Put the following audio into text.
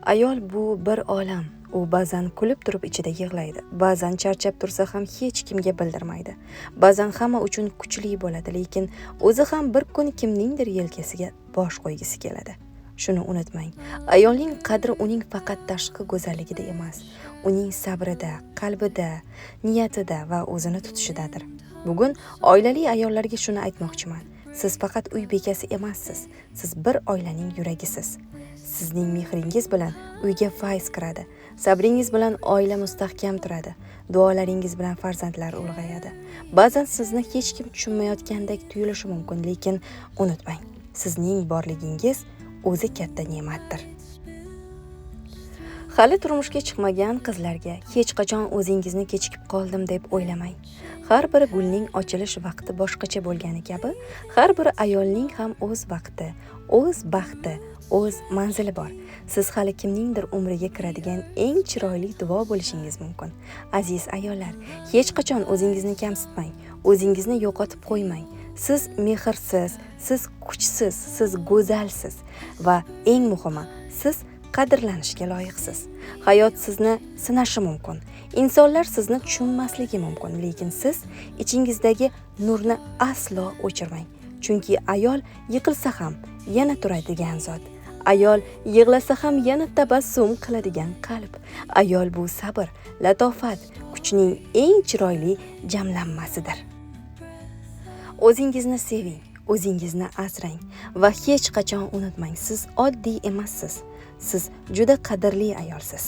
Ayol bu bir olam. U ba'zan kulib turib ichida yig'laydi. Ba'zan charchab tursa ham hech kimga bildirmaydi. Ba'zan hamma uchun kuchli bo'ladi, lekin o'zi ham bir kun kimningdir yelkasiga bosh qo'ygisi keladi. Shuni unutmang. Ayolning qadri uning faqat tashqi go'zalligida emas, uning sabrida, qalbida, niyatida va o'zini tutishidadir. Bugun oilali ayollarga shuni aytmoqchiman. Siz faqat uy bekasi emassiz. Siz bir oilaning yuragisiz. Sizning mehringiz bilan uyga fayz kiradi. Sabringiz bilan oila mustahkam turadi. Duolaringiz bilan farzandlar ulg'ayadi. Ba'zan sizni hech kim tushunmayotgandek tuyulishi mumkin, lekin unutmang, sizning borligingiz o'zi katta ne'matdir. Hali turmushga chiqmagan qizlarga hech qachon o'zingizni kechikib qoldim deb o'ylamang. Har bir gulning ochilish vaqti boshqacha bo'lgani kabi, har bir ayolning ham o'z vaqti, o'z baxti, o'z manzili bor. Siz hali kimningdir umriga kiradigan eng chiroyli duo bo'lishingiz mumkin. Aziz ayollar, hech qachon o'zingizni kamsitmang, o'zingizni yo'qotib qo'ymang. Siz mehrsiz, siz kuchsiz, siz go'zalsiz va eng muhimi, siz qadrlanishga loyiqsiz. Hayot sizni sinashi mumkin. Insonlar sizni tushunmasligi mumkin, lekin siz ichingizdagi nurni aslo o'chirmang. Chunki ayol yiqilsa ham yana turadigan zot. Ayol yig'lasa ham yana tabassum qiladigan qalb. Ayol bu sabr, latofat, kuchning eng chiroyli jamlanmasidir. O'zingizni seving, o'zingizni asrang va hech qachon unutmang, siz oddiy emassiz. Siz juda qadrli ayolsiz.